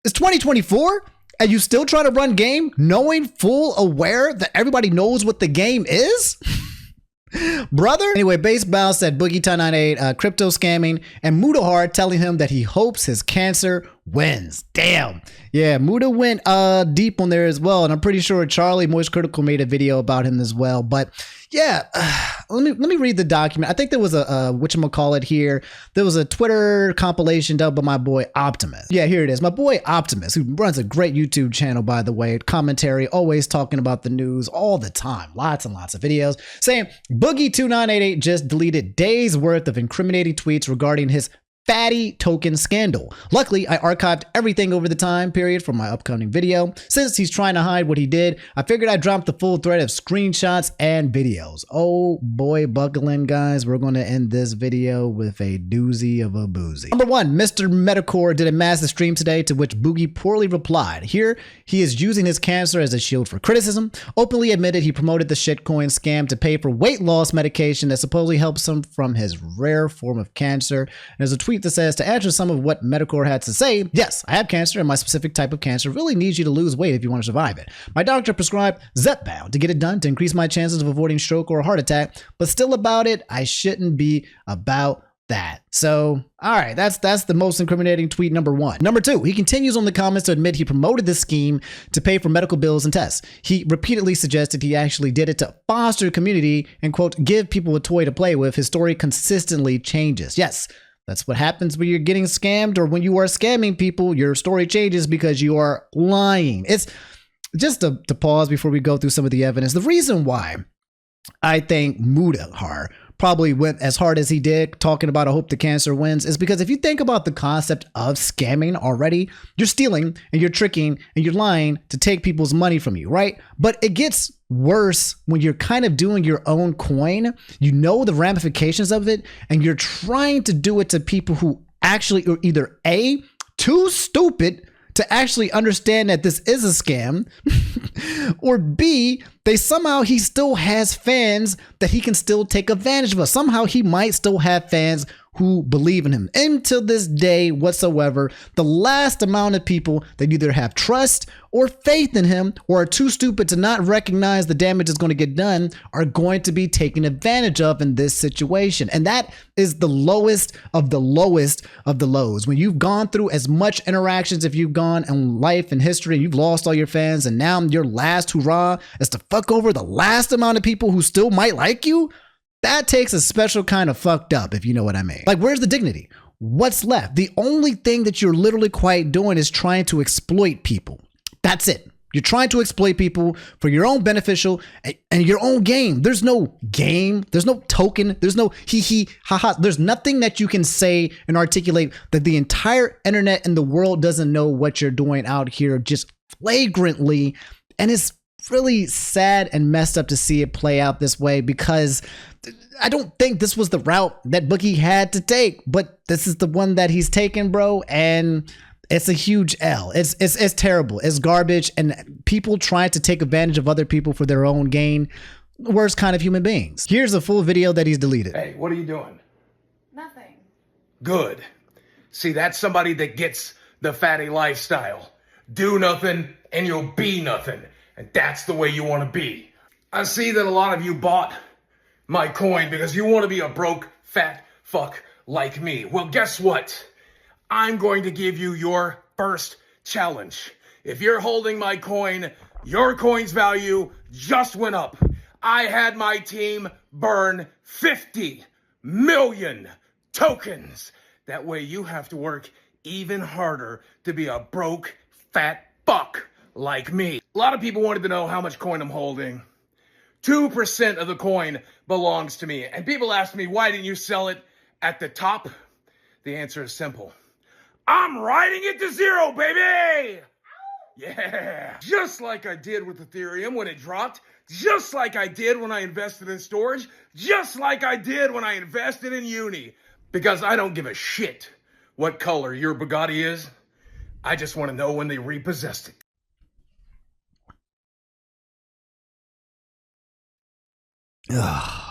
it's 2024 and you still try to run game knowing full aware that everybody knows what the game is? Brother. Anyway, Baseball said Boogie2988 crypto scamming, and Mudahar telling him that he hopes his cancer wins. Damn. Yeah, Muda went deep on there as well, and I'm pretty sure Charlie Moist Critical made a video about him as well. But yeah, let me read the document. I think there was a whatchamacallit here. There was a Twitter compilation done by my boy Optimus. Yeah, here it is. My boy Optimus, who runs a great YouTube channel, by the way, commentary, always talking about the news all the time. Lots and lots of videos saying Boogie2988 just deleted days worth of incriminating tweets regarding his fatty token scandal. Luckily, I archived everything over the time period for my upcoming video. Since he's trying to hide what he did, I figured I'd drop the full thread of screenshots and videos. Oh boy, buckle in, guys. We're going to end this video with a doozy of a boozy. Number one, Mr. Metacore did a massive stream today, to which Boogie poorly replied. Here, he is using his cancer as a shield for criticism. Openly admitted he promoted the shitcoin scam to pay for weight loss medication that supposedly helps him from his rare form of cancer. And there's a tweet that says, to answer some of what Metacore had to say, yes, I have cancer, and my specific type of cancer really needs you to lose weight if you want to survive it. My doctor prescribed Zepbound to get it done to increase my chances of avoiding stroke or a heart attack, but still about it, I shouldn't be about that. So, all right, that's the most incriminating tweet, number one. Number two, he continues on the comments to admit he promoted this scheme to pay for medical bills and tests. He repeatedly suggested he actually did it to foster community and, quote, give people a toy to play with. His story consistently changes. Yes, that's what happens when you're getting scammed, or when you are scamming people, your story changes because you are lying. It's just to pause before we go through some of the evidence. The reason why I think Mudahar probably went as hard as he did talking about I hope the cancer wins is because if you think about the concept of scamming already, you're stealing and you're tricking and you're lying to take people's money from you, right? But it gets worse when you're kind of doing your own coin. You know the ramifications of it, and you're trying to do it to people who actually are either A, too stupid to actually understand that this is a scam, or B, he still has fans that he can still take advantage of. Somehow he might still have fans who believe in him. And to this day whatsoever, the last amount of people that either have trust or faith in him or are too stupid to not recognize the damage is going to get done are going to be taken advantage of in this situation. And that is the lowest of the lowest of the lows. When you've gone through as much interactions as you've gone in life and history, you've lost all your fans, and now your last hurrah is to fuck over the last amount of people who still might like you. That takes a special kind of fucked up, if you know what I mean. Like, where's the dignity? What's left? The only thing that you're literally quite doing is trying to exploit people. That's it. You're trying to exploit people for your own beneficial and your own game. There's no game. There's no token. There's no hee haha. There's nothing that you can say and articulate that the entire internet and the world doesn't know what you're doing out here just flagrantly. And it's really sad and messed up to see it play out this way, because I don't think this was the route that Boogie had to take, but this is the one that he's taken, bro. And it's a huge L. It's terrible. It's garbage. And people trying to take advantage of other people for their own gain. Worst kind of human beings. Here's a full video that he's deleted. Hey, what are you doing? Nothing. Good. See, that's somebody that gets the fatty lifestyle. Do nothing and you'll be nothing. And that's the way you want to be. I see that a lot of you bought my coin because you want to be a broke, fat fuck like me. Well, guess what? I'm going to give you your first challenge. If you're holding my coin, your coin's value just went up. I had my team burn 50 million tokens. That way you have to work even harder to be a broke, fat fuck like me. A lot of people wanted to know how much coin I'm holding. 2% of the coin belongs to me. And people ask me, why didn't you sell it at the top? The answer is simple. I'm riding it to zero, baby! Yeah, just like I did with Ethereum when it dropped, just like I did when I invested in storage, just like I did when I invested in Uni. Because I don't give a shit what color your Bugatti is. I just want to know when they repossessed it.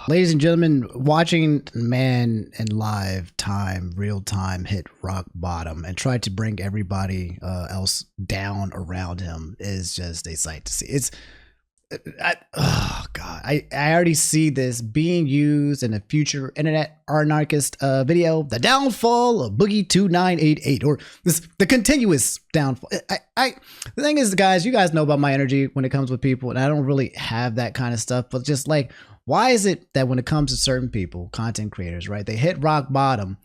Ladies and gentlemen, watching man in live time, real time, hit rock bottom and try to bring everybody else down around him is just a sight to see. Oh God, I already see this being used in a future internet anarchist video, the downfall of Boogie2988, or the continuous downfall. The thing is, guys, you guys know about my energy when it comes with people, and I don't really have that kind of stuff, but just like, why is it that when it comes to certain people, content creators, right, they hit rock bottom,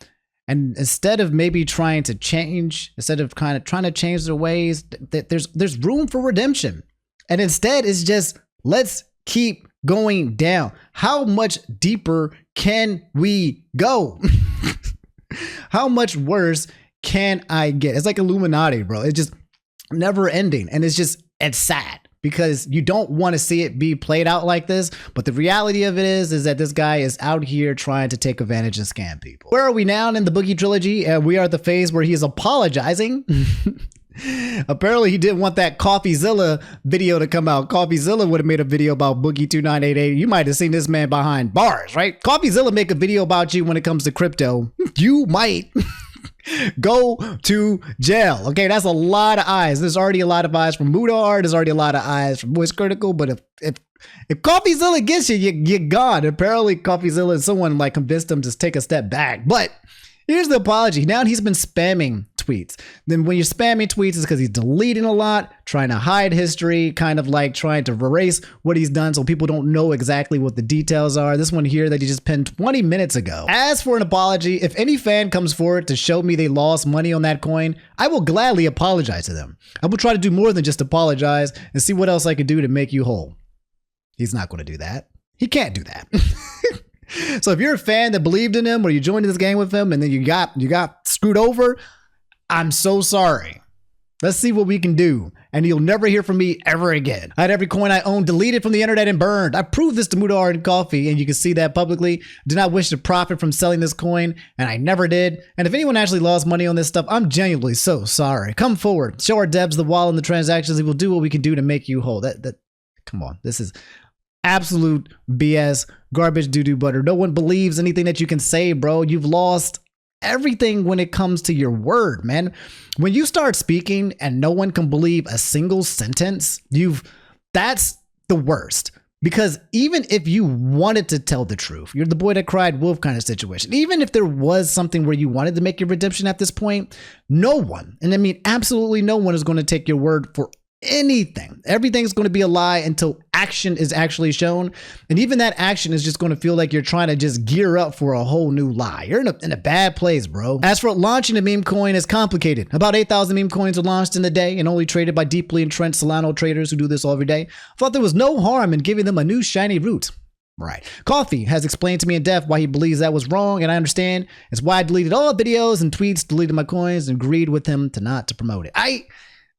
and instead of maybe trying to change, instead of kind of trying to change their ways, there's room for redemption. And instead, it's just, let's keep going down. How much deeper can we go? How much worse can I get? It's like Illuminati, bro. It's just never ending. And it's sad because you don't want to see it be played out like this. But the reality of it is that this guy is out here trying to take advantage and scam people. Where are we now in the Boogie trilogy? We are at the phase where he is apologizing. Apparently he didn't want that CoffeeZilla video to come out. CoffeeZilla would have made a video about Boogie2988. You might have seen this man behind bars, right? CoffeeZilla make a video about you when it comes to crypto. You might go to jail. Okay, that's a lot of eyes. There's already a lot of eyes from Mudar. There's already a lot of eyes from Voice Critical. But if CoffeeZilla gets you, you're gone. Apparently CoffeeZilla, someone like convinced him to take a step back. But here's the apology. Now he's been spamming tweets. Then when you're spamming tweets, it's because he's deleting a lot, trying to hide history, kind of like trying to erase what he's done so people don't know exactly what the details are. This one here that he just pinned 20 minutes ago. As for an apology, if any fan comes forward to show me they lost money on that coin, I will gladly apologize to them. I will try to do more than just apologize and see what else I can do to make you whole. He's not going to do that. He can't do that. So if you're a fan that believed in him or you joined this gang with him and then you got screwed over, I'm so sorry. Let's see what we can do. And you'll never hear from me ever again. I had every coin I owned deleted from the internet and burned. I proved this to Mudar and Coffee, and you can see that publicly. Did not wish to profit from selling this coin, and I never did. And if anyone actually lost money on this stuff, I'm genuinely so sorry. Come forward. Show our devs the wall and the transactions. We will do what we can do to make you whole. Come on. This is absolute BS, garbage, doo-doo butter. No one believes anything that you can say, bro. You've lost everything when it comes to your word, man. When you start speaking and no one can believe a single sentence, that's the worst. Because even if you wanted to tell the truth, you're the boy that cried wolf kind of situation. Even if there was something where you wanted to make your redemption at this point, no one, and I mean absolutely no one, is going to take your word for anything. Everything's going to be a lie until action is actually shown. And even that action is just going to feel like you're trying to just gear up for a whole new lie. You're in a bad place, bro. As for launching a meme coin, is complicated. About 8,000 meme coins are launched in the day and only traded by deeply entrenched Solano traders who do this all every day. I thought there was no harm in giving them a new shiny root. Right. Coffee has explained to me in depth why he believes that was wrong, and I understand. It's why I deleted all videos and tweets, deleted my coins, and agreed with him not to promote it.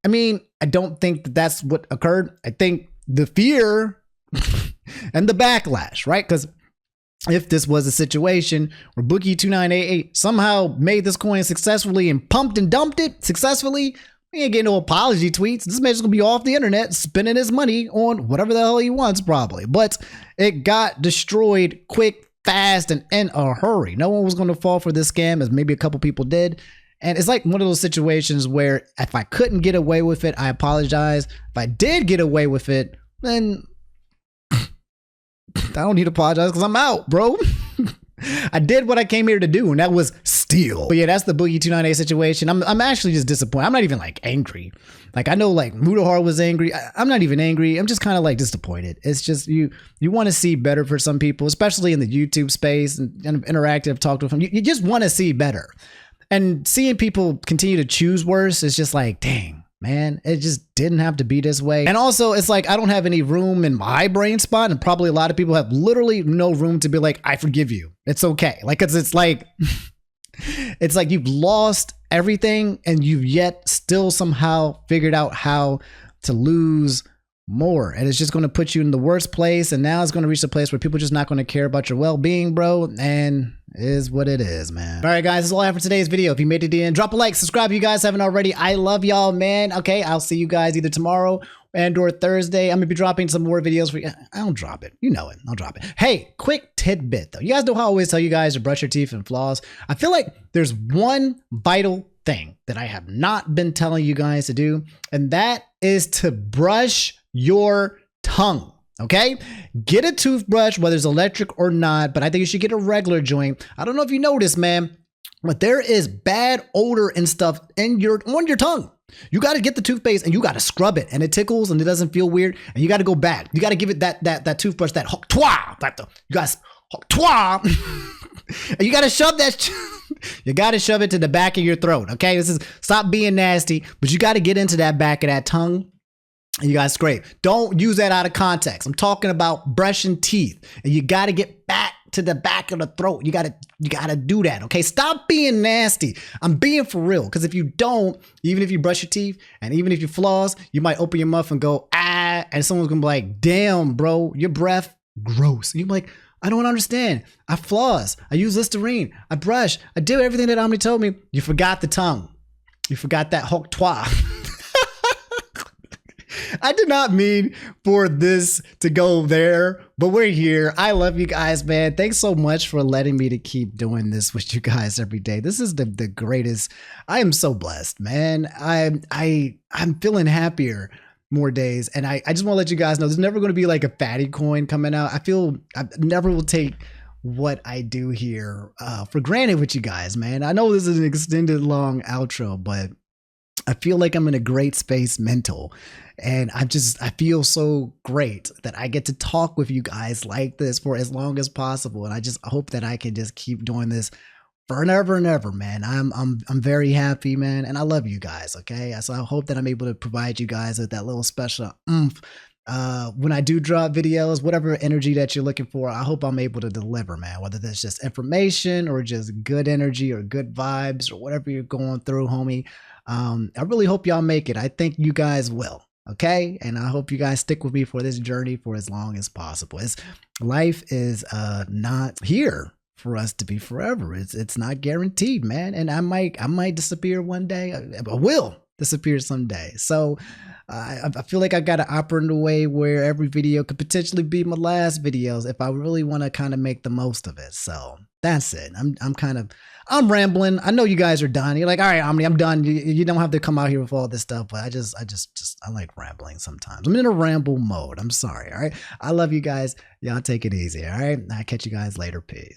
I mean, I don't think that's what occurred. I think the fear and the backlash, right? Because if this was a situation where Boogie2988 somehow made this coin successfully and pumped and dumped it successfully, we ain't getting no apology tweets. This man's gonna be off the internet spending his money on whatever the hell he wants, probably. But it got destroyed quick, fast, and in a hurry. No one was gonna fall for this scam, as maybe a couple people did. And it's like one of those situations where if I couldn't get away with it, I apologize. If I did get away with it, then I don't need to apologize because I'm out, bro. I did what I came here to do, and that was steal. But yeah, that's the Boogie2988 situation. I'm actually just disappointed. I'm not even like angry. Like I know like Mudahar was angry. I'm not even angry. I'm just kind of like disappointed. It's just you want to see better for some people, especially in the YouTube space and interactive talk with them. You just want to see better. And seeing people continue to choose worse is just like, dang, man, it just didn't have to be this way. And also, it's like I don't have any room in my brain spot, and probably a lot of people have literally no room to be like, I forgive you. It's okay. Like, cause it's like, it's like you've lost everything and you've yet still somehow figured out how to lose more, and it's just going to put you in the worst place. And now it's going to reach the place where people are just not going to care about your well-being, bro. And it is what it is, man. All right, guys, that's all I have for today's video. If you made it in, drop a like, subscribe if you guys haven't already. I love y'all, man. Okay, I'll see you guys either tomorrow and or Thursday. I'm gonna be dropping some more videos for you. I don't drop it, you know it. I'll drop it. Hey, quick tidbit though. You guys know how I always tell you guys to brush your teeth and floss. I feel like there's one vital thing that I have not been telling you guys to do, and that is to brush your tongue. Okay, get a toothbrush, whether it's electric or not, but I think you should get a regular joint. I don't know if you noticed, man, but there is bad odor and stuff on your tongue. You got to get the toothpaste and you got to scrub it, and it tickles and it doesn't feel weird, and you got to go back. You got to give it that toothbrush, that Tuah, you got Tuah, and you got to shove that. You got to shove it to the back of your throat. Okay, this is stop being nasty, but you got to get into that back of that tongue. And you guys scrape. Don't use that out of context. I'm talking about brushing teeth, and you got to get back to the back of the throat. You got to do that. Okay, stop being nasty. I'm being for real, because if you don't, even if you brush your teeth and even if you floss, you might open your mouth and go ah, and someone's gonna be like, damn, bro, your breath gross. And you're like, I don't understand. I floss. I use Listerine. I brush. I do everything that Omni told me. You forgot the tongue. You forgot that hook Tuah. I did not mean for this to go there, but we're here. I love you guys, man. Thanks so much for letting me to keep doing this with you guys every day. This is the greatest. I am so blessed, man. I'm feeling happier more days, and I just want to let you guys know there's never going to be like a fatty coin coming out. I feel I never will take what I do here for granted with you guys, man. I know this is an extended long outro, but I feel like I'm in a great space mental, and I feel so great that I get to talk with you guys like this for as long as possible. And I just hope that I can just keep doing this forever and ever, man. I'm very happy, man. And I love you guys. Okay. So I hope that I'm able to provide you guys with that little special oomph. When I do drop videos, whatever energy that you're looking for, I hope I'm able to deliver, man, whether that's just information or just good energy or good vibes or whatever you're going through, homie. I really hope y'all make it. I think you guys will. Okay. And I hope you guys stick with me for this journey for as long as possible. Life is not here for us to be forever. It's not guaranteed, man. And I might disappear one day. I will disappear someday. So I feel like I got to operate in a way where every video could potentially be my last videos if I really want to kind of make the most of it. So that's it. I'm rambling. I know you guys are done. You're like, all right, Omni, I'm done. You don't have to come out here with all this stuff, but I like rambling sometimes. I'm in a ramble mode. I'm sorry. All right. I love you guys. Y'all take it easy. All right. I'll catch you guys later. Peace.